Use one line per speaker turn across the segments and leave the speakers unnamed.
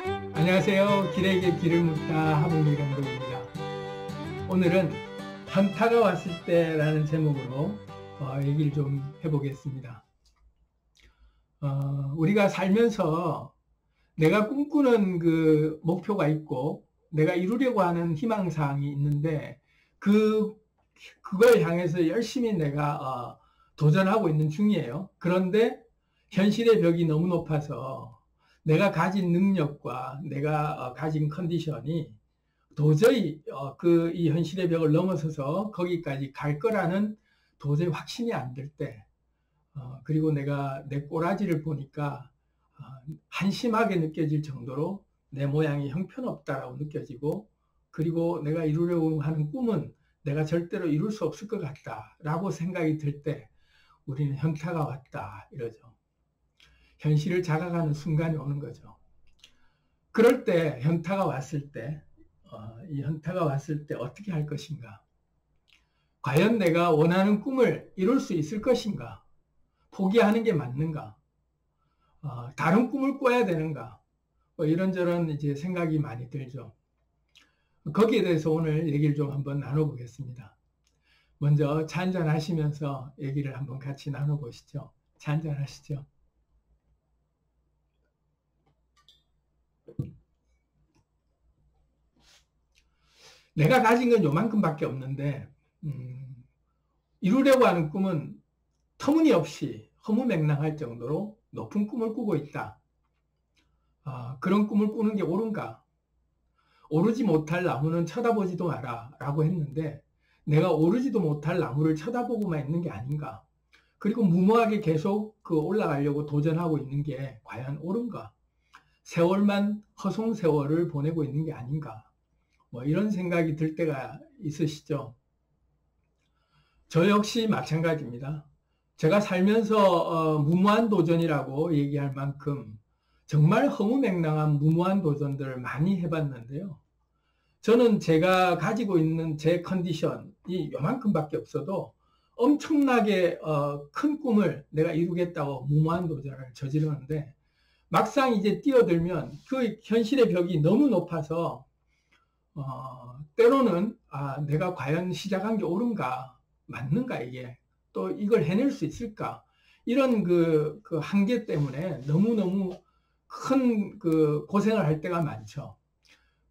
안녕하세요. 길에게 길을 묻다 하봉길 감독입니다. 오늘은 현타가 왔을 때라는 제목으로 얘기를 좀 해보겠습니다. 우리가 살면서 내가 꿈꾸는 그 목표가 있고 내가 이루려고 하는 희망사항이 있는데 그걸 향해서 열심히 내가 도전하고 있는 중이에요. 그런데 현실의 벽이 너무 높아서 내가 가진 능력과 내가 가진 컨디션이 도저히 이 현실의 벽을 넘어서서 거기까지 갈 거라는 도저히 확신이 안 들 때, 그리고 내가 내 꼬라지를 보니까 한심하게 느껴질 정도로 내 모양이 형편없다라고 느껴지고, 그리고 내가 이루려고 하는 꿈은 내가 절대로 이룰 수 없을 것 같다라고 생각이 들 때 우리는 현타가 왔다 이러죠. 현실을 자각하는 순간이 오는 거죠. 그럴 때 현타가 왔을 때 이 현타가 왔을 때 어떻게 할 것인가? 과연 내가 원하는 꿈을 이룰 수 있을 것인가? 포기하는 게 맞는가? 다른 꿈을 꿔야 되는가? 이런저런 이제 생각이 많이 들죠. 거기에 대해서 오늘 얘기를 좀 한번 나눠보겠습니다. 먼저 차 한잔 하시면서 얘기를 한번 같이 나눠보시죠. 차 한잔 하시죠. 내가 가진 건 요만큼밖에 없는데 이루려고 하는 꿈은 터무니없이 허무맹랑할 정도로 높은 꿈을 꾸고 있다. 그런 꿈을 꾸는 게 옳은가? 오르지 못할 나무는 쳐다보지도 마라 라고 했는데 내가 오르지도 못할 나무를 쳐다보고만 있는 게 아닌가? 그리고 무모하게 계속 올라가려고 도전하고 있는 게 과연 옳은가? 세월만 허송세월을 보내고 있는 게 아닌가? 이런 생각이 들 때가 있으시죠? 저 역시 마찬가지입니다. 제가 살면서 무모한 도전이라고 얘기할 만큼 정말 허무맹랑한 무모한 도전들을 많이 해봤는데요. 저는 제가 가지고 있는 제 컨디션이 요만큼밖에 없어도 엄청나게 큰 꿈을 내가 이루겠다고 무모한 도전을 저지르는데 막상 이제 뛰어들면 그 현실의 벽이 너무 높아서 때로는 내가 과연 시작한 게 옳은가, 맞는가 이게, 또 이걸 해낼 수 있을까, 이런 그 한계 때문에 너무너무 큰 고생을 할 때가 많죠.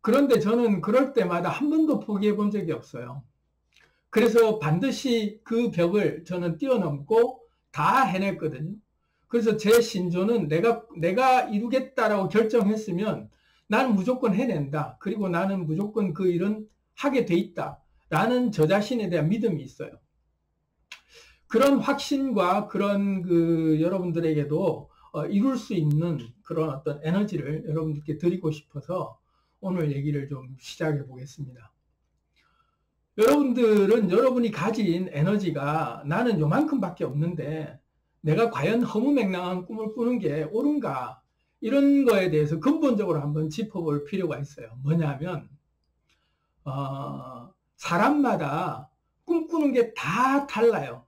그런데 저는 그럴 때마다 한 번도 포기해 본 적이 없어요. 그래서 반드시 그 벽을 저는 뛰어넘고 다 해냈거든요. 그래서 제 신조는 내가 이루겠다라고 결정했으면 나는 무조건 해낸다. 그리고 나는 무조건 그 일은 하게 돼 있다. 라는 저 자신에 대한 믿음이 있어요. 그런 확신과 그런 여러분들에게도 이룰 수 있는 그런 어떤 에너지를 여러분들께 드리고 싶어서 오늘 얘기를 좀 시작해 보겠습니다. 여러분들은 여러분이 가진 에너지가 나는 요만큼밖에 없는데 내가 과연 허무맹랑한 꿈을 꾸는 게 옳은가? 이런 거에 대해서 근본적으로 한번 짚어볼 필요가 있어요. 뭐냐면 사람마다 꿈꾸는 게 다 달라요.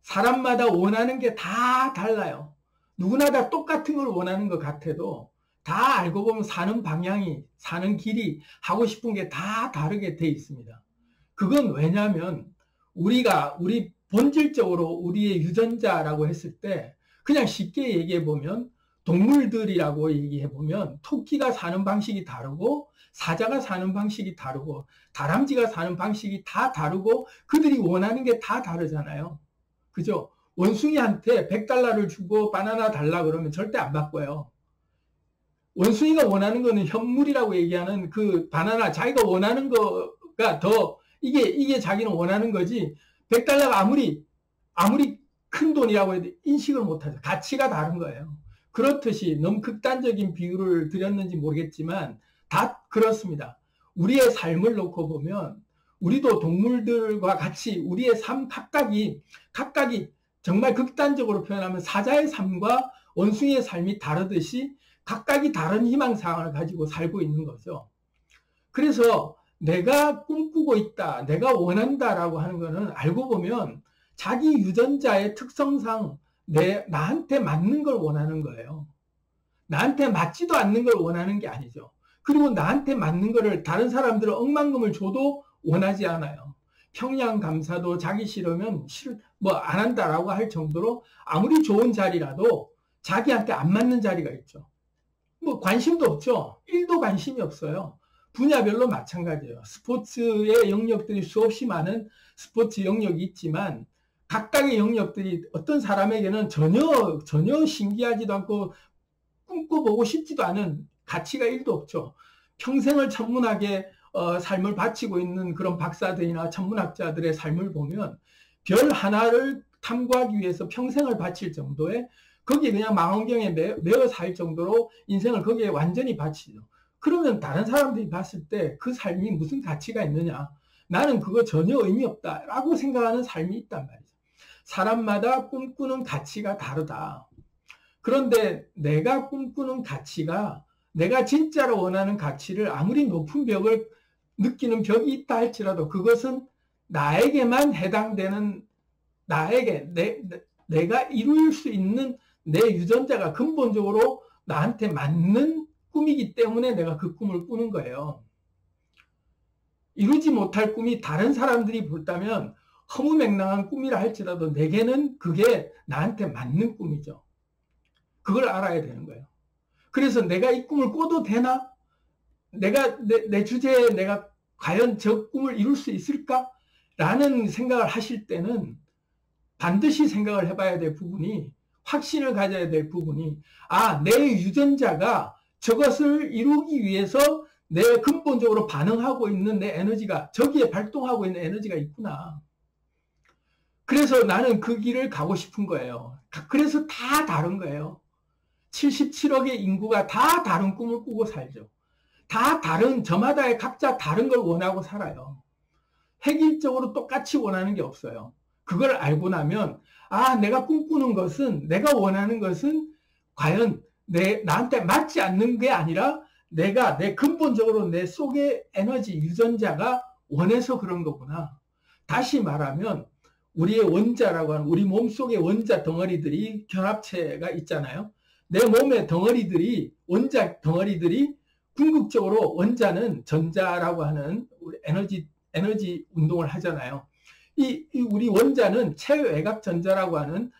사람마다 원하는 게 다 달라요. 누구나 다 똑같은 걸 원하는 것 같아도 다 알고 보면 사는 방향이, 사는 길이, 하고 싶은 게 다 다르게 돼 있습니다. 그건 왜냐하면 우리 본질적으로 우리의 유전자라고 했을 때 그냥 쉽게 얘기해 보면 동물들이라고 얘기해 보면 토끼가 사는 방식이 다르고 사자가 사는 방식이 다르고 다람쥐가 사는 방식이 다 다르고 그들이 원하는 게 다 다르잖아요. 그죠? 원숭이한테 $100를 주고 바나나 달라 그러면 절대 안 바꿔요. 원숭이가 원하는 거는 현물이라고 얘기하는 그 바나나, 자기가 원하는 거가 이게 자기는 원하는 거지, $100가 아무리 큰 돈이라고 해도 인식을 못하죠. 가치가 다른 거예요. 그렇듯이 너무 극단적인 비유를 드렸는지 모르겠지만 다 그렇습니다. 우리의 삶을 놓고 보면 우리도 동물들과 같이 우리의 삶 각각이 정말 극단적으로 표현하면 사자의 삶과 원숭이의 삶이 다르듯이 각각이 다른 희망사항을 가지고 살고 있는 거죠. 그래서 내가 꿈꾸고 있다, 내가 원한다라고 하는 거는 알고 보면 자기 유전자의 특성상 나한테 맞는 걸 원하는 거예요. 나한테 맞지도 않는 걸 원하는 게 아니죠. 그리고 나한테 맞는 거를 다른 사람들은 억만금을 줘도 원하지 않아요. 평양 감사도 자기 싫으면 뭐 안 한다라고 할 정도로 아무리 좋은 자리라도 자기한테 안 맞는 자리가 있죠. 뭐 관심도 없죠. 1도 관심이 없어요. 분야별로 마찬가지예요. 스포츠의 영역들이 수없이 많은 스포츠 영역이 있지만 각각의 영역들이 어떤 사람에게는 전혀 신기하지도 않고 꿈꿔보고 싶지도 않은 가치가 1도 없죠. 평생을 천문학에 삶을 바치고 있는 그런 박사들이나 천문학자들의 삶을 보면 별 하나를 탐구하기 위해서 평생을 바칠 정도의 거기에 그냥 망원경에 매어 살 정도로 인생을 거기에 완전히 바치죠. 그러면 다른 사람들이 봤을 때 그 삶이 무슨 가치가 있느냐? 나는 그거 전혀 의미 없다라고 생각하는 삶이 있단 말이죠. 사람마다 꿈꾸는 가치가 다르다. 그런데 내가 꿈꾸는 가치가 내가 진짜로 원하는 가치를 아무리 높은 벽을 느끼는 벽이 있다 할지라도 그것은 나에게만 해당되는 내가 이룰 수 있는 내 유전자가 근본적으로 나한테 맞는 꿈이기 때문에 내가 그 꿈을 꾸는 거예요. 이루지 못할 꿈이 다른 사람들이 본다면 허무맹랑한 꿈이라 할지라도 내게는 그게 나한테 맞는 꿈이죠. 그걸 알아야 되는 거예요. 그래서 내가 이 꿈을 꿔도 되나? 내 주제에 내가 과연 저 꿈을 이룰 수 있을까? 라는 생각을 하실 때는 반드시 생각을 해봐야 될 부분이, 확신을 가져야 될 부분이, 내 유전자가 저것을 이루기 위해서 내 근본적으로 반응하고 있는 내 에너지가, 저기에 발동하고 있는 에너지가 있구나. 그래서 나는 그 길을 가고 싶은 거예요. 그래서 다 다른 거예요. 77억의 인구가 다 다른 꿈을 꾸고 살죠. 다 다른, 저마다의 각자 다른 걸 원하고 살아요. 획일적으로 똑같이 원하는 게 없어요. 그걸 알고 나면, 내가 꿈꾸는 것은, 내가 원하는 것은 과연 나한테 맞지 않는 게 아니라 내가 근본적으로 내 속의 에너지, 유전자가 원해서 그런 거구나. 다시 말하면, 우리의 원자라고 하는 우리 몸속의 원자 덩어리들이 결합체가 있잖아요. 내 몸의 덩어리들이, 원자 덩어리들이 궁극적으로 원자는 전자라고 하는 우리 에너지 운동을 하잖아요. 우리 원자는 체외곽 전자라고 하는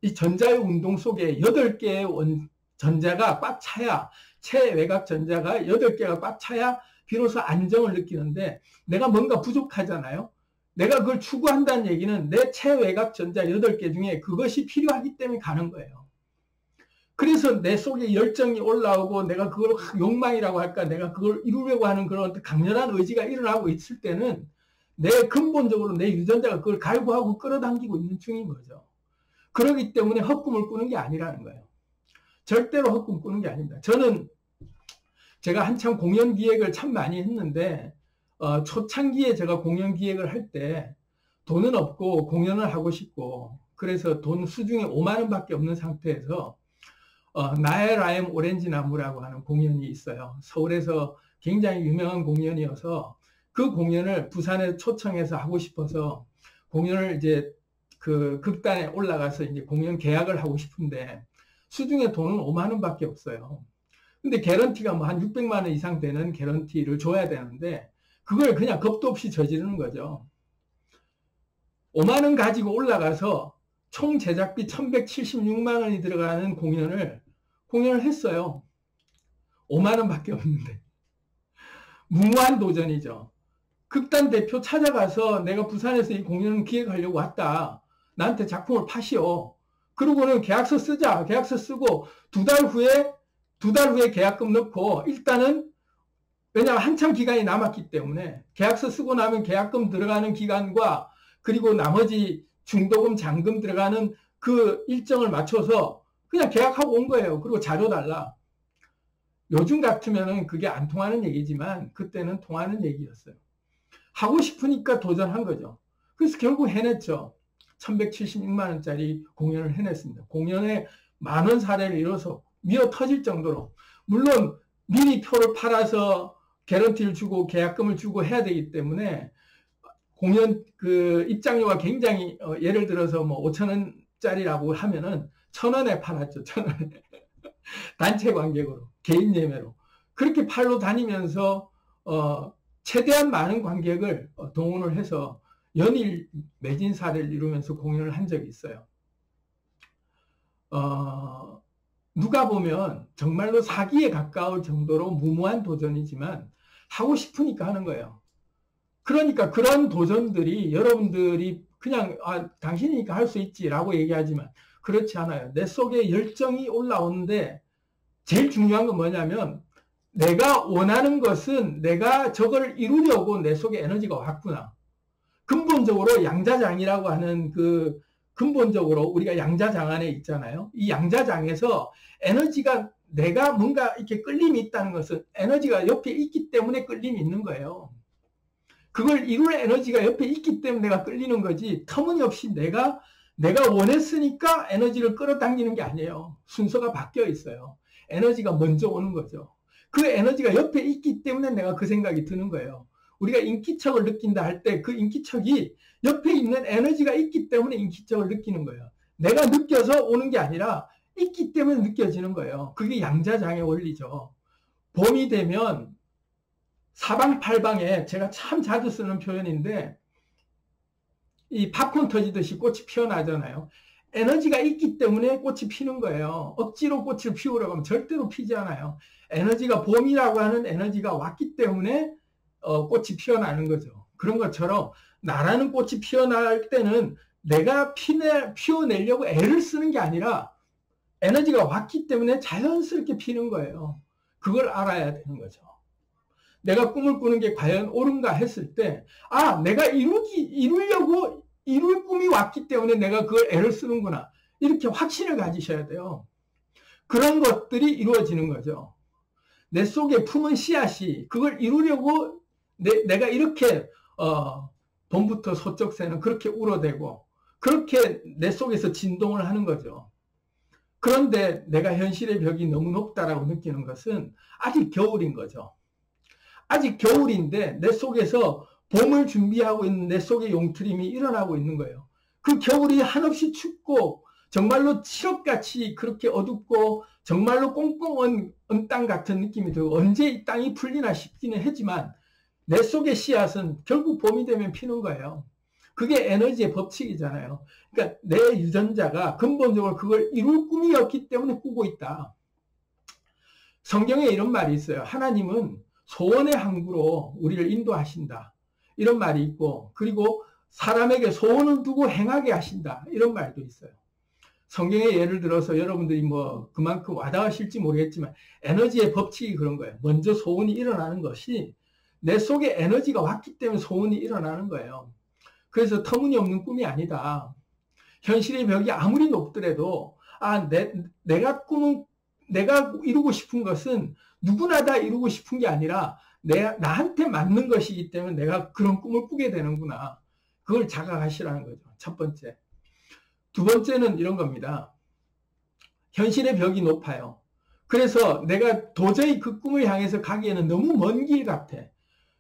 이 전자의 운동 속에 8개의 전자가 꽉 차야, 체외곽 전자가 8개가 꽉 차야 비로소 안정을 느끼는데 내가 뭔가 부족하잖아요. 내가 그걸 추구한다는 얘기는 내 체외곽 전자 8개 중에 그것이 필요하기 때문에 가는 거예요. 그래서 내 속에 열정이 올라오고 내가 그걸 욕망이라고 할까, 내가 그걸 이루려고 하는 그런 강렬한 의지가 일어나고 있을 때는 내 근본적으로 내 유전자가 그걸 갈구하고 끌어당기고 있는 중인 거죠. 그렇기 때문에 헛꿈을 꾸는 게 아니라는 거예요. 절대로 헛꿈 꾸는 게 아닙니다. 제가 한참 공연 기획을 참 많이 했는데 초창기에 제가 공연 기획을 할 때 돈은 없고 공연을 하고 싶고, 그래서 돈 수중에 5만 원밖에 없는 상태에서 나의 라임 오렌지 나무라고 하는 공연이 있어요. 서울에서 굉장히 유명한 공연이어서 그 공연을 부산에 초청해서 하고 싶어서 공연을 이제 그 극단에 올라가서 이제 공연 계약을 하고 싶은데 수중에 돈은 5만 원밖에 없어요. 근데 개런티가 뭐 한 600만 원 이상 되는 개런티를 줘야 되는데 그걸 그냥 겁도 없이 저지르는 거죠. 5만 원 가지고 올라가서 총 제작비 1176만 원이 들어가는 공연을 했어요. 5만 원밖에 없는데. 무모한 도전이죠. 극단 대표 찾아가서 내가 부산에서 이 공연을 기획하려고 왔다. 나한테 작품을 파시오. 그러고는 계약서 쓰자. 계약서 쓰고 두 달 후에 계약금 넣고 일단은, 왜냐하면 한참 기간이 남았기 때문에 계약서 쓰고 나면 계약금 들어가는 기간과 그리고 나머지 중도금, 잔금 들어가는 그 일정을 맞춰서 그냥 계약하고 온 거예요. 그리고 자료 달라. 요즘 같으면은 그게 안 통하는 얘기지만 그때는 통하는 얘기였어요. 하고 싶으니까 도전한 거죠. 그래서 결국 해냈죠. 1176만 원짜리 공연을 해냈습니다. 공연에 많은 사례를 이뤄서 미어 터질 정도로, 물론 미리 표를 팔아서 개런티를 주고 계약금을 주고 해야 되기 때문에 공연 그 입장료가 굉장히 예를 들어서 뭐 5천 원짜리라고 하면은 1,000원에 팔았죠. 1,000원에. 단체 관객으로, 개인 예매로. 그렇게 팔로 다니면서, 최대한 많은 관객을 동원을 해서 연일 매진 사례를 이루면서 공연을 한 적이 있어요. 누가 보면 정말로 사기에 가까울 정도로 무모한 도전이지만 하고 싶으니까 하는 거예요. 그러니까 그런 도전들이 여러분들이 그냥 당신이니까 할 수 있지라고 얘기하지만 그렇지 않아요. 내 속에 열정이 올라오는데 제일 중요한 건 뭐냐면 내가 원하는 것은 내가 저걸 이루려고 내 속에 에너지가 왔구나. 근본적으로 양자장이라고 하는 근본적으로 우리가 양자장 안에 있잖아요. 이 양자장에서 에너지가 내가 뭔가 이렇게 끌림이 있다는 것은 에너지가 옆에 있기 때문에 끌림이 있는 거예요. 그걸 이룰 에너지가 옆에 있기 때문에 내가 끌리는 거지 터무니없이 내가 원했으니까 에너지를 끌어당기는 게 아니에요. 순서가 바뀌어 있어요. 에너지가 먼저 오는 거죠. 그 에너지가 옆에 있기 때문에 내가 그 생각이 드는 거예요. 우리가 인기척을 느낀다 할 때 그 인기척이 옆에 있는 에너지가 있기 때문에 인기척을 느끼는 거예요. 내가 느껴서 오는 게 아니라 있기 때문에 느껴지는 거예요. 그게 양자장의 원리죠. 봄이 되면 사방팔방에 제가 참 자주 쓰는 표현인데 이 팝콘 터지듯이 꽃이 피어나잖아요. 에너지가 있기 때문에 꽃이 피는 거예요. 억지로 꽃을 피우려고 하면 절대로 피지 않아요. 에너지가 봄이라고 하는 에너지가 왔기 때문에 꽃이 피어나는 거죠. 그런 것처럼 나라는 꽃이 피어날 때는 내가 피워내려고 애를 쓰는 게 아니라 에너지가 왔기 때문에 자연스럽게 피는 거예요. 그걸 알아야 되는 거죠. 내가 꿈을 꾸는 게 과연 옳은가 했을 때, 내가 이루려고 이룰 꿈이 왔기 때문에 내가 그걸 애를 쓰는구나. 이렇게 확신을 가지셔야 돼요. 그런 것들이 이루어지는 거죠. 내 속에 품은 씨앗이 그걸 이루려고 내가 이렇게 봄부터 소쩍새는 그렇게 울어대고 그렇게 내 속에서 진동을 하는 거죠. 그런데 내가 현실의 벽이 너무 높다라고 느끼는 것은 아직 겨울인 거죠. 아직 겨울인데 내 속에서 봄을 준비하고 있는 내 속의 용트림이 일어나고 있는 거예요. 그 겨울이 한없이 춥고 정말로 칠흑같이 그렇게 어둡고 정말로 꽁꽁 언 땅 같은 느낌이 들고 언제 이 땅이 풀리나 싶기는 하지만 내 속의 씨앗은 결국 봄이 되면 피는 거예요. 그게 에너지의 법칙이잖아요. 그러니까 내 유전자가 근본적으로 그걸 이룰 꿈이었기 때문에 꾸고 있다. 성경에 이런 말이 있어요. 하나님은 소원의 항구로 우리를 인도하신다. 이런 말이 있고 그리고 사람에게 소원을 두고 행하게 하신다. 이런 말도 있어요. 성경의 예를 들어서 여러분들이 그만큼 와닿으실지 모르겠지만 에너지의 법칙이 그런 거예요. 먼저 소원이 일어나는 것이 내 속에 에너지가 왔기 때문에 소원이 일어나는 거예요. 그래서 터무니없는 꿈이 아니다. 현실의 벽이 아무리 높더라도 내가 이루고 싶은 것은 누구나 다 이루고 싶은 게 아니라 나한테 맞는 것이기 때문에 내가 그런 꿈을 꾸게 되는구나. 그걸 자각하시라는 거죠. 첫 번째. 두 번째는 이런 겁니다. 현실의 벽이 높아요. 그래서 내가 도저히 그 꿈을 향해서 가기에는 너무 먼 길 같아.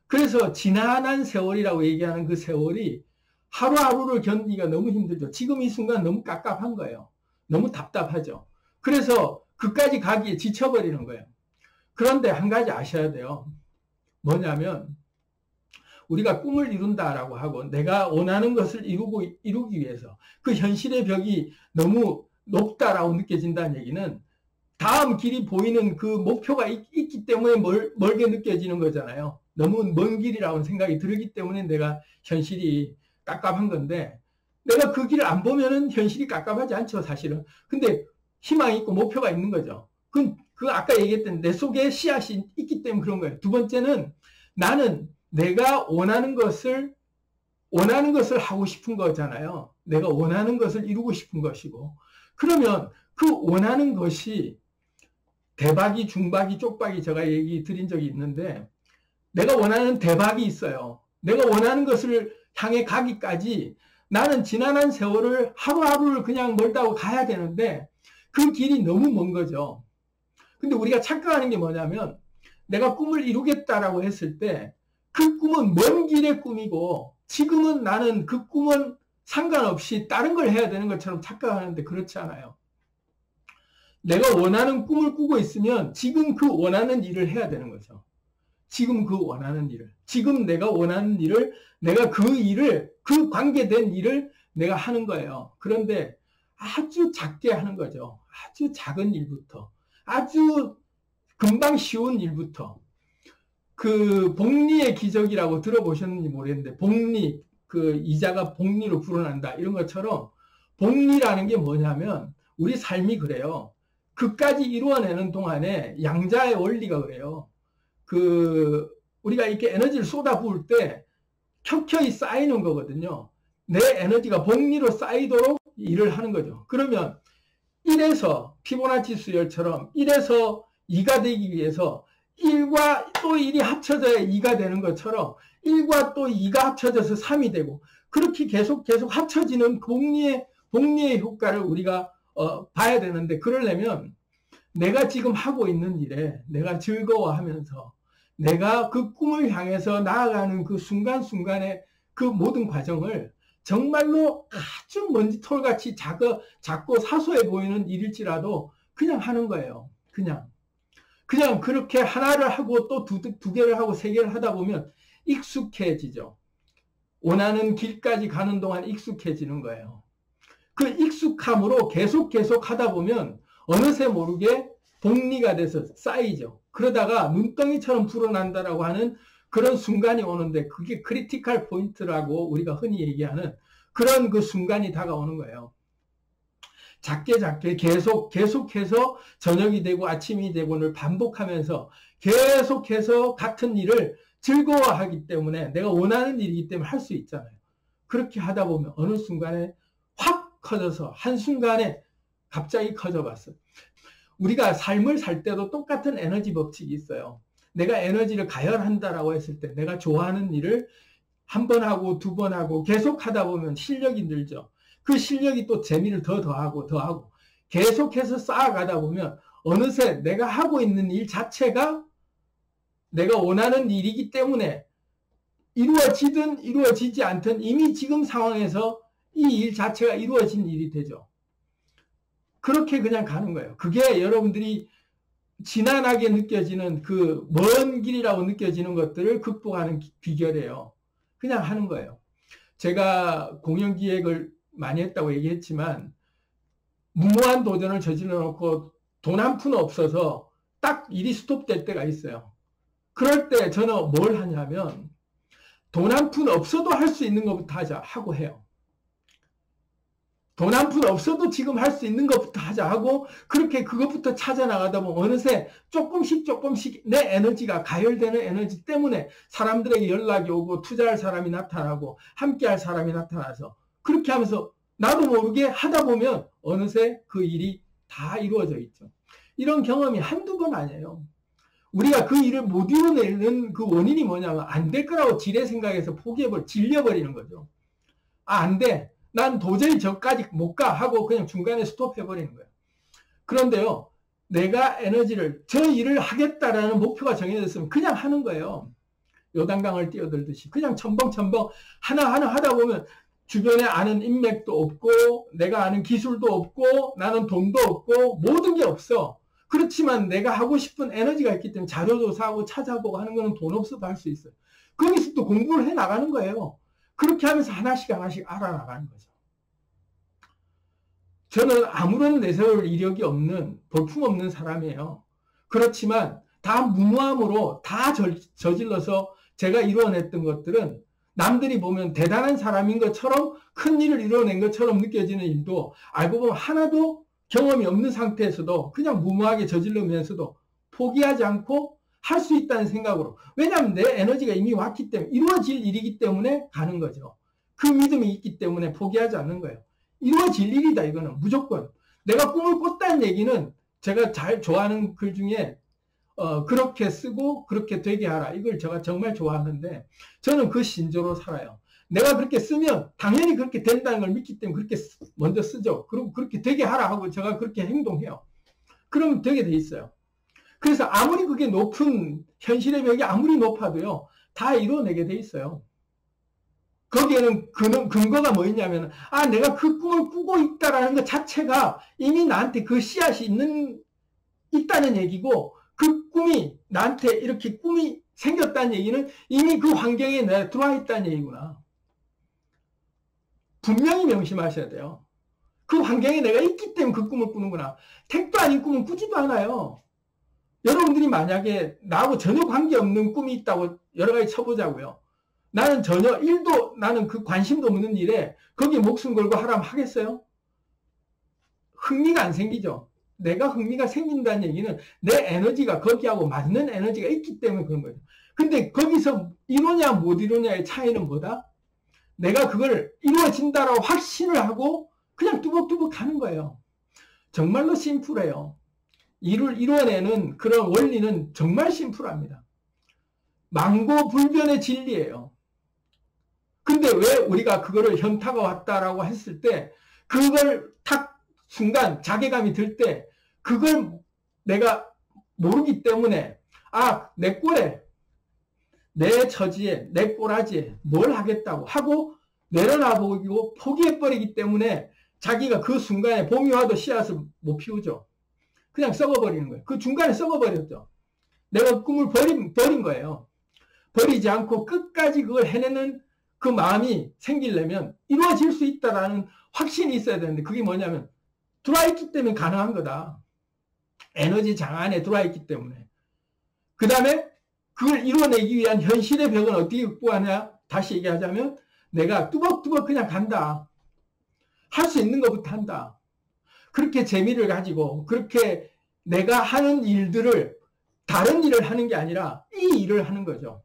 그래서 지난한 세월이라고 얘기하는 그 세월이 하루하루를 견디기가 너무 힘들죠. 지금 이 순간 너무 깝깝한 거예요. 너무 답답하죠. 그래서 그까지 가기에 지쳐버리는 거예요. 그런데 한 가지 아셔야 돼요. 뭐냐면 우리가 꿈을 이룬다라고 하고 내가 원하는 것을 이루기 위해서 그 현실의 벽이 너무 높다라고 느껴진다는 얘기는 다음 길이 보이는 그 목표가 있기 때문에 멀게 느껴지는 거잖아요. 너무 먼 길이라고 생각이 들기 때문에 내가 현실이 깝깝한 건데 내가 그 길을 안 보면은 현실이 깝깝하지 않죠, 사실은. 근데 희망이 있고 목표가 있는 거죠. 그 아까 얘기했던 내 속에 씨앗이 있기 때문에 그런 거예요. 두 번째는 나는 내가 원하는 것을 하고 싶은 거잖아요. 내가 원하는 것을 이루고 싶은 것이고. 그러면 그 원하는 것이 대박이, 중박이, 쪽박이 제가 얘기 드린 적이 있는데 내가 원하는 대박이 있어요. 내가 원하는 것을 향해 가기까지 나는 지난한 세월을 하루하루를 그냥 멀다고 가야 되는데 그 길이 너무 먼 거죠. 근데 우리가 착각하는 게 뭐냐면 내가 꿈을 이루겠다라고 했을 때 그 꿈은 먼 길의 꿈이고 지금은 나는 그 꿈은 상관없이 다른 걸 해야 되는 것처럼 착각하는데 그렇지 않아요. 내가 원하는 꿈을 꾸고 있으면 지금 그 원하는 일을 해야 되는 거죠. 지금 그 원하는 일을, 지금 내가 원하는 일을, 내가 그 일을, 그 관계된 일을 내가 하는 거예요. 그런데 아주 작게 하는 거죠. 아주 작은 일부터, 아주 금방 쉬운 일부터. 그 복리의 기적이라고 들어보셨는지 모르겠는데, 복리, 그 이자가 복리로 불어난다 이런 것처럼 복리라는 게 뭐냐면 우리 삶이 그래요. 그까지 이루어내는 동안에 양자의 원리가 그래요. 그 우리가 이렇게 에너지를 쏟아부을 때 켜켜이 쌓이는 거거든요. 내 에너지가 복리로 쌓이도록 일을 하는 거죠. 그러면 1에서 피보나치 수열처럼 1에서 2가 되기 위해서 1과 또 1이 합쳐져야 2가 되는 것처럼 1과 또 2가 합쳐져서 3이 되고 그렇게 계속 합쳐지는 복리의 효과를 우리가 봐야 되는데, 그러려면 내가 지금 하고 있는 일에 내가 즐거워하면서 내가 그 꿈을 향해서 나아가는 그 순간순간의 그 모든 과정을 정말로 아주 먼지털같이 작고 사소해 보이는 일일지라도 그냥 하는 거예요. 그냥 그렇게 하나를 하고 또 두 개를 하고 세 개를 하다 보면 익숙해지죠. 원하는 길까지 가는 동안 익숙해지는 거예요. 그 익숙함으로 계속 하다 보면 어느새 모르게 복리가 돼서 쌓이죠. 그러다가 눈덩이처럼 불어난다라고 하는 그런 순간이 오는데, 그게 크리티컬 포인트라고 우리가 흔히 얘기하는 그런 그 순간이 다가오는 거예요. 작게 계속해서 저녁이 되고 아침이 되고를 반복하면서 계속해서 같은 일을 즐거워하기 때문에, 내가 원하는 일이기 때문에 할 수 있잖아요. 그렇게 하다 보면 어느 순간에 확 커져서 한순간에 갑자기 커져봤어요. 우리가 삶을 살 때도 똑같은 에너지 법칙이 있어요. 내가 에너지를 가열한다라고 했을 때 내가 좋아하는 일을 한 번 하고 두 번 하고 계속 하다 보면 실력이 늘죠. 그 실력이 또 재미를 더하고 계속해서 쌓아가다 보면 어느새 내가 하고 있는 일 자체가 내가 원하는 일이기 때문에 이루어지든 이루어지지 않든 이미 지금 상황에서 이 일 자체가 이루어진 일이 되죠. 그렇게 그냥 가는 거예요. 그게 여러분들이 지난하게 느껴지는 그 먼 길이라고 느껴지는 것들을 극복하는 비결이에요. 그냥 하는 거예요. 제가 공연 기획을 많이 했다고 얘기했지만 무모한 도전을 저질러 놓고 돈 한 푼 없어서 딱 일이 스톱될 때가 있어요. 그럴 때 저는 뭘 하냐면 돈 한 푼 없어도 할 수 있는 것부터 하고 해요. 돈 한 푼 없어도 지금 할 수 있는 것부터 하자 하고 그렇게 그것부터 찾아나가다 보면 어느새 조금씩 내 에너지가 가열되는 에너지 때문에 사람들에게 연락이 오고 투자할 사람이 나타나고 함께할 사람이 나타나서 그렇게 하면서 나도 모르게 하다 보면 어느새 그 일이 다 이루어져 있죠. 이런 경험이 한두 번 아니에요. 우리가 그 일을 못 이루어내는 그 원인이 뭐냐면 안 될 거라고 지레 생각해서 질려버리는 거죠. 안 돼. 난 도저히 저까지 못 가 하고 그냥 중간에 스톱해버리는 거예요. 그런데요, 내가 에너지를, 저 일을 하겠다라는 목표가 정해졌으면 그냥 하는 거예요. 요단강을 뛰어들듯이. 그냥 첨벙첨벙 하나하나 하다 보면 주변에 아는 인맥도 없고, 내가 아는 기술도 없고, 나는 돈도 없고, 모든 게 없어. 그렇지만 내가 하고 싶은 에너지가 있기 때문에 자료조사하고 찾아보고 하는 거는 돈 없어도 할 수 있어요. 거기서 또 공부를 해 나가는 거예요. 그렇게 하면서 하나씩 알아나가는 거죠. 저는 아무런 내세울 이력이 없는, 볼품없는 사람이에요. 그렇지만 다 무모함으로 다 저질러서 제가 이루어냈던 것들은 남들이 보면 대단한 사람인 것처럼 큰 일을 이루어낸 것처럼 느껴지는 일도 알고 보면 하나도 경험이 없는 상태에서도 그냥 무모하게 저질르면서도 포기하지 않고 할 수 있다는 생각으로. 왜냐하면 내 에너지가 이미 왔기 때문에 이루어질 일이기 때문에 가는 거죠. 그 믿음이 있기 때문에 포기하지 않는 거예요. 이루어질 일이다 이거는 무조건. 내가 꿈을 꿨다는 얘기는 제가 잘 좋아하는 글 중에 그렇게 쓰고 그렇게 되게 하라. 이걸 제가 정말 좋아하는데 저는 그 신조로 살아요. 내가 그렇게 쓰면 당연히 그렇게 된다는 걸 믿기 때문에 그렇게 먼저 쓰죠. 그리고 그렇게 되게 하라 하고 제가 그렇게 행동해요. 그러면 되게 돼 있어요. 그래서 아무리 그게 높은 현실의 벽이 아무리 높아도요. 다 이루어내게 돼 있어요. 거기에는 근거가 뭐였냐면, 아, 내가 그 꿈을 꾸고 있다라는 것 자체가 이미 나한테 그 씨앗이 있다는 얘기고, 그 꿈이 나한테 이렇게 꿈이 생겼다는 얘기는 이미 그 환경에 내가 들어와 있다는 얘기구나. 분명히 명심하셔야 돼요. 그 환경에 내가 있기 때문에 그 꿈을 꾸는구나. 택도 아닌 꿈은 꾸지도 않아요. 여러분들이 만약에 나하고 전혀 관계없는 꿈이 있다고 여러 가지 쳐보자고요. 나는 전혀 나는 그 관심도 없는 일에 거기에 목숨 걸고 하라면 하겠어요? 흥미가 안 생기죠. 내가 흥미가 생긴다는 얘기는 내 에너지가 거기하고 맞는 에너지가 있기 때문에 그런 거죠. 근데 거기서 이루냐 못 이루냐의 차이는 뭐다? 내가 그걸 이루어진다라고 확신을 하고 그냥 뚜벅뚜벅 가는 거예요. 정말로 심플해요. 일을 이뤄내는 그런 원리는 정말 심플합니다. 망고불변의 진리예요. 근데 왜 우리가 그거를 현타가 왔다라고 했을 때 그걸 탁 순간 자괴감이 들 때 그걸 내가 모르기 때문에 아, 내 꼴에 내 처지에 내 꼬라지에 뭘 하겠다고 하고 내려놔보고 포기해버리기 때문에 자기가 그 순간에 봄이 와도 씨앗을 못 피우죠. 그냥 썩어버리는 거예요. 그 중간에 썩어버렸죠. 내가 꿈을 버린 거예요. 버리지 않고 끝까지 그걸 해내는 그 마음이 생기려면 이루어질 수 있다라는 확신이 있어야 되는데 그게 뭐냐면 들어와 있기 때문에 가능한 거다. 에너지 장 안에 들어와 있기 때문에. 그 다음에 그걸 이루어내기 위한 현실의 벽은 어떻게 극복하냐? 다시 얘기하자면 내가 뚜벅뚜벅 그냥 간다. 할 수 있는 것부터 한다. 그렇게 재미를 가지고 그렇게 내가 하는 일들을 다른 일을 하는 게 아니라 이 일을 하는 거죠.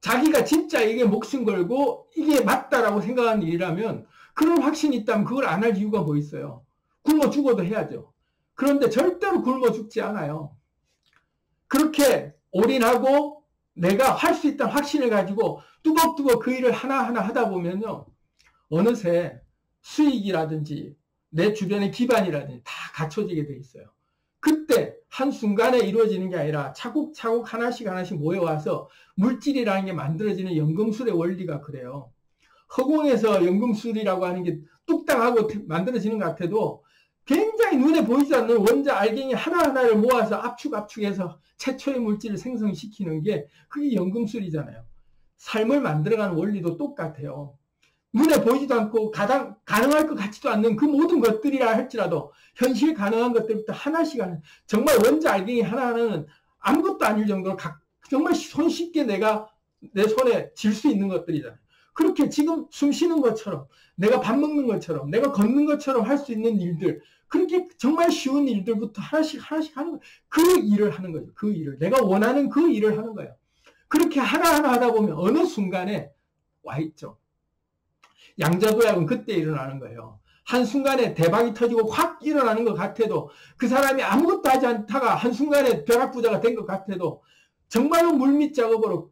자기가 진짜 이게 목숨 걸고 이게 맞다라고 생각하는 일이라면 그런 확신이 있다면 그걸 안 할 이유가 뭐 있어요. 굶어 죽어도 해야죠. 그런데 절대로 굶어 죽지 않아요. 그렇게 올인하고 내가 할 수 있다는 확신을 가지고 뚜벅뚜벅 그 일을 하나하나 하다 보면요. 어느새 수익이라든지 내 주변의 기반이라든지 다 갖춰지게 돼 있어요. 그때 한순간에 이루어지는 게 아니라 차곡차곡 하나씩 모여와서 물질이라는 게 만들어지는 연금술의 원리가 그래요. 허공에서 연금술이라고 하는 게 뚝딱하고 만들어지는 것 같아도 굉장히 눈에 보이지 않는 원자 알갱이 하나하나를 모아서 압축해서 최초의 물질을 생성시키는 게 그게 연금술이잖아요. 삶을 만들어가는 원리도 똑같아요. 눈에 보이지도 않고 가능할 것 같지도 않는 그 모든 것들이라 할지라도 현실 가능한 것들부터 하나씩 하는 정말 원자 알갱이 하나하나는 아무것도 아닐 정도로 정말 손쉽게 내가 내 손에 쥘 수 있는 것들이잖아요. 그렇게 지금 숨 쉬는 것처럼 내가 밥 먹는 것처럼 내가 걷는 것처럼 할 수 있는 일들 그렇게 정말 쉬운 일들부터 하나씩 하는 거예요. 그 일을 하는 거죠. 그 일을 내가 원하는 그 일을 하는 거예요. 그렇게 하나하나 하다 보면 어느 순간에 와 있죠. 양자도약은 그때 일어나는 거예요. 한순간에 대박이 터지고 확 일어나는 것 같아도 그 사람이 아무것도 하지 않다가 한순간에 벼락부자가 된 것 같아도 정말로 물밑 작업으로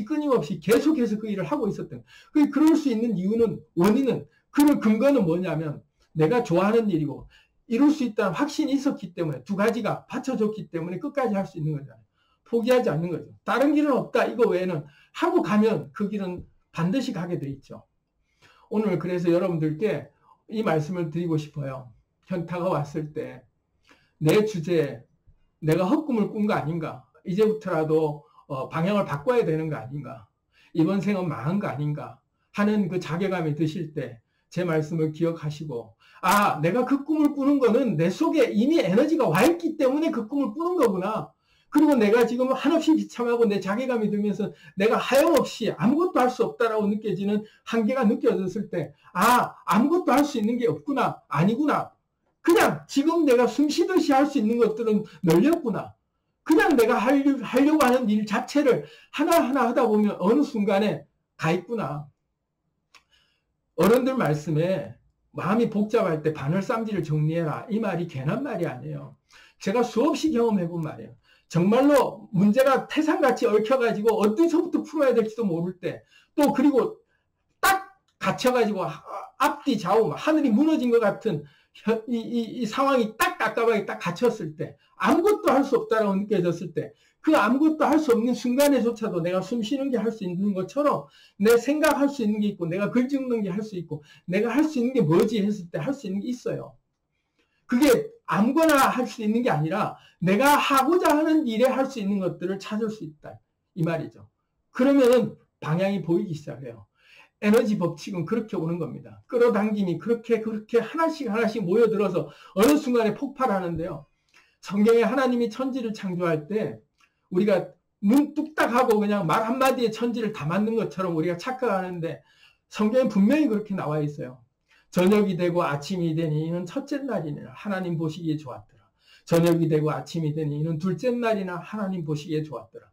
끊임없이 계속해서 그 일을 하고 있었던 거예요. 그럴 수 있는 이유는 원인은 그 근거는 뭐냐면 내가 좋아하는 일이고 이룰 수 있다는 확신이 있었기 때문에 두 가지가 받쳐줬기 때문에 끝까지 할 수 있는 거잖아요. 포기하지 않는 거죠. 다른 길은 없다 이거 외에는 하고 가면 그 길은 반드시 가게 돼 있죠. 오늘 그래서 여러분들께 이 말씀을 드리고 싶어요. 현타가 왔을 때 내 주제에 내가 헛꿈을 꾼 거 아닌가? 이제부터라도 방향을 바꿔야 되는 거 아닌가? 이번 생은 망한 거 아닌가? 하는 그 자괴감이 드실 때 제 말씀을 기억하시고 아, 내가 그 꿈을 꾸는 거는 내 속에 이미 에너지가 와 있기 때문에 그 꿈을 꾸는 거구나. 그리고 내가 지금 한없이 비참하고 내 자괴감이 들면서 내가 하염없이 아무것도 할 수 없다라고 느껴지는 한계가 느껴졌을 때 아, 아무것도 할 수 있는 게 없구나. 아니구나. 그냥 지금 내가 숨 쉬듯이 할 수 있는 것들은 널렸구나. 그냥 내가 하려고 하는 일 자체를 하나하나 하다 보면 어느 순간에 가 있구나. 어른들 말씀에 마음이 복잡할 때 바늘쌈지를 정리해라. 이 말이 괜한 말이 아니에요. 제가 수없이 경험해 본 말이에요. 정말로 문제가 태산같이 얽혀가지고 어디서부터 풀어야 될지도 모를 때 또 그리고 딱 갇혀가지고 앞뒤 좌우 하늘이 무너진 것 같은 이 상황이 딱 깝깝하게 딱 갇혔을 때, 아무것도 할 수 없다라고 느껴졌을 때, 그 아무것도 할 수 없는 순간에조차도 내가 숨 쉬는 게 할 수 있는 것처럼 내 생각할 수 있는 게 있고, 내가 글 찍는 게 할 수 있고, 내가 할 수 있는 게 뭐지 했을 때 할 수 있는 게 있어요. 그게 아무거나 할 수 있는 게 아니라 내가 하고자 하는 일에 할 수 있는 것들을 찾을 수 있다. 이 말이죠. 그러면은 방향이 보이기 시작해요. 에너지 법칙은 그렇게 오는 겁니다. 끌어당김이 그렇게 하나씩 모여들어서 어느 순간에 폭발하는데요. 성경에 하나님이 천지를 창조할 때 우리가 눈 뚝딱하고 그냥 말 한마디에 천지를 다 만든 것처럼 우리가 착각하는데 성경에 분명히 그렇게 나와 있어요. 저녁이 되고 아침이 되니 이는 첫째 날이니라 하나님 보시기에 좋았더라. 저녁이 되고 아침이 되니 이는 둘째 날이나 하나님 보시기에 좋았더라.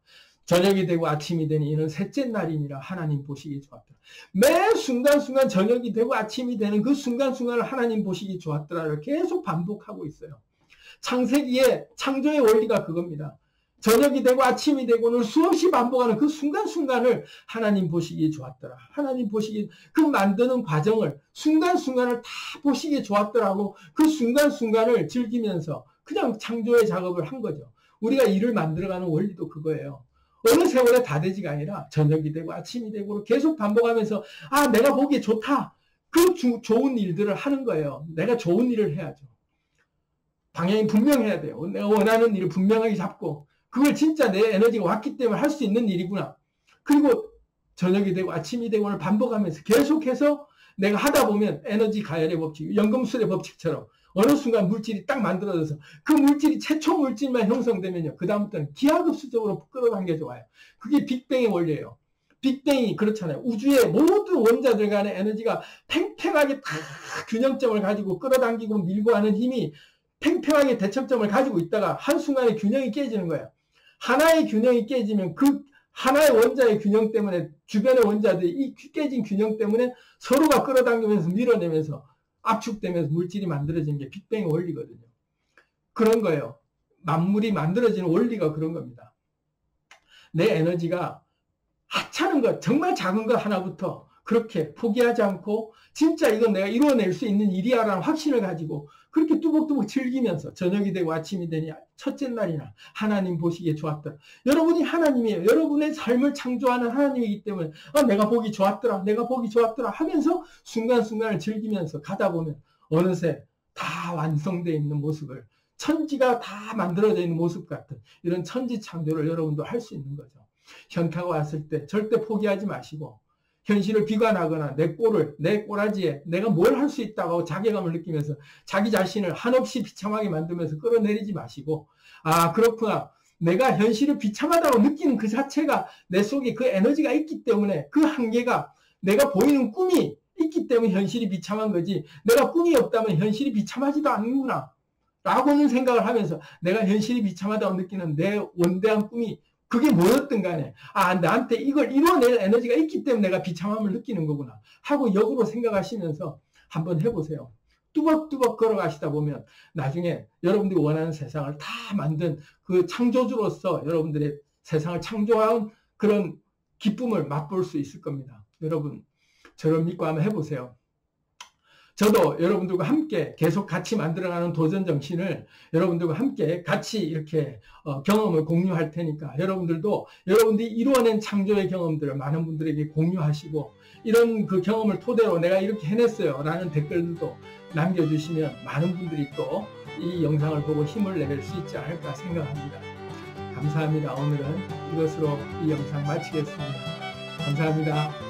저녁이 되고 아침이 되니 이는 셋째 날이니라 하나님 보시기에 좋았더라. 매 순간순간 저녁이 되고 아침이 되는 그 순간순간을 하나님 보시기에 좋았더라를 계속 반복하고 있어요. 창세기의 창조의 원리가 그겁니다. 저녁이 되고 아침이 되고는 수없이 반복하는 그 순간순간을 하나님 보시기에 좋았더라. 하나님 보시기에 그 만드는 과정을 순간순간을 다 보시기에 좋았더라고 그 순간순간을 즐기면서 그냥 창조의 작업을 한 거죠. 우리가 일을 만들어가는 원리도 그거예요. 어느 세월에 다 되지가 아니라 저녁이 되고 아침이 되고 계속 반복하면서 아 내가 보기에 좋다. 그 좋은 일들을 하는 거예요. 내가 좋은 일을 해야죠. 방향이 분명해야 돼요. 내가 원하는 일을 분명하게 잡고 그걸 진짜 내 에너지가 왔기 때문에 할 수 있는 일이구나. 그리고 저녁이 되고 아침이 되고를 반복하면서 계속해서 내가 하다 보면 에너지 가열의 법칙, 연금술의 법칙처럼 어느 순간 물질이 딱 만들어져서 그 물질이 최초 물질만 형성되면요. 그 다음부터는 기하급수적으로 끌어당겨져 와요. 그게 빅뱅의 원리예요. 빅뱅이 그렇잖아요. 우주의 모든 원자들 간의 에너지가 팽팽하게 다 균형점을 가지고 끌어당기고 밀고 하는 힘이 팽팽하게 대척점을 가지고 있다가 한순간에 균형이 깨지는 거예요. 하나의 균형이 깨지면 그 하나의 원자의 균형 때문에 주변의 원자들이 이 깨진 균형 때문에 서로가 끌어당기면서 밀어내면서 압축되면서 물질이 만들어지는 게 빅뱅의 원리거든요. 그런 거예요. 만물이 만들어지는 원리가 그런 겁니다. 내 에너지가 하찮은 것, 정말 작은 것 하나부터 그렇게 포기하지 않고 진짜 이건 내가 이루어낼 수 있는 일이야라는 확신을 가지고 그렇게 뚜벅뚜벅 즐기면서 저녁이 되고 아침이 되니 첫째 날이나 하나님 보시기에 좋았더라. 여러분이 하나님이에요. 여러분의 삶을 창조하는 하나님이기 때문에 내가 보기 좋았더라. 내가 보기 좋았더라 하면서 순간순간을 즐기면서 가다 보면 어느새 다 완성되어 있는 모습을 천지가 다 만들어져 있는 모습 같은 이런 천지 창조를 여러분도 할 수 있는 거죠. 현타가 왔을 때 절대 포기하지 마시고 현실을 비관하거나 내 꼬라지에 내가 뭘 할 수 있다고 자괴감을 느끼면서 자기 자신을 한없이 비참하게 만들면서 끌어내리지 마시고 아 그렇구나. 내가 현실을 비참하다고 느끼는 그 자체가 내 속에 그 에너지가 있기 때문에 그 한계가 내가 보이는 꿈이 있기 때문에 현실이 비참한 거지 내가 꿈이 없다면 현실이 비참하지도 않는구나 라고는 생각을 하면서 내가 현실이 비참하다고 느끼는 내 원대한 꿈이 그게 뭐였든 간에 나한테 이걸 이뤄낼 에너지가 있기 때문에 내가 비참함을 느끼는 거구나 하고 역으로 생각하시면서 한번 해보세요. 뚜벅뚜벅 걸어가시다 보면 나중에 여러분들이 원하는 세상을 다 만든 그 창조주로서 여러분들의 세상을 창조한 그런 기쁨을 맛볼 수 있을 겁니다. 여러분 저를 믿고 한번 해보세요. 저도 여러분들과 함께 계속 같이 만들어가는 도전 정신을 여러분들과 함께 같이 이렇게 경험을 공유할 테니까 여러분들도 여러분들이 이루어낸 창조의 경험들을 많은 분들에게 공유하시고 이런 그 경험을 토대로 내가 이렇게 해냈어요 라는 댓글들도 남겨주시면 많은 분들이 또 이 영상을 보고 힘을 낼 수 있지 않을까 생각합니다. 감사합니다. 오늘은 이것으로 이 영상 마치겠습니다. 감사합니다.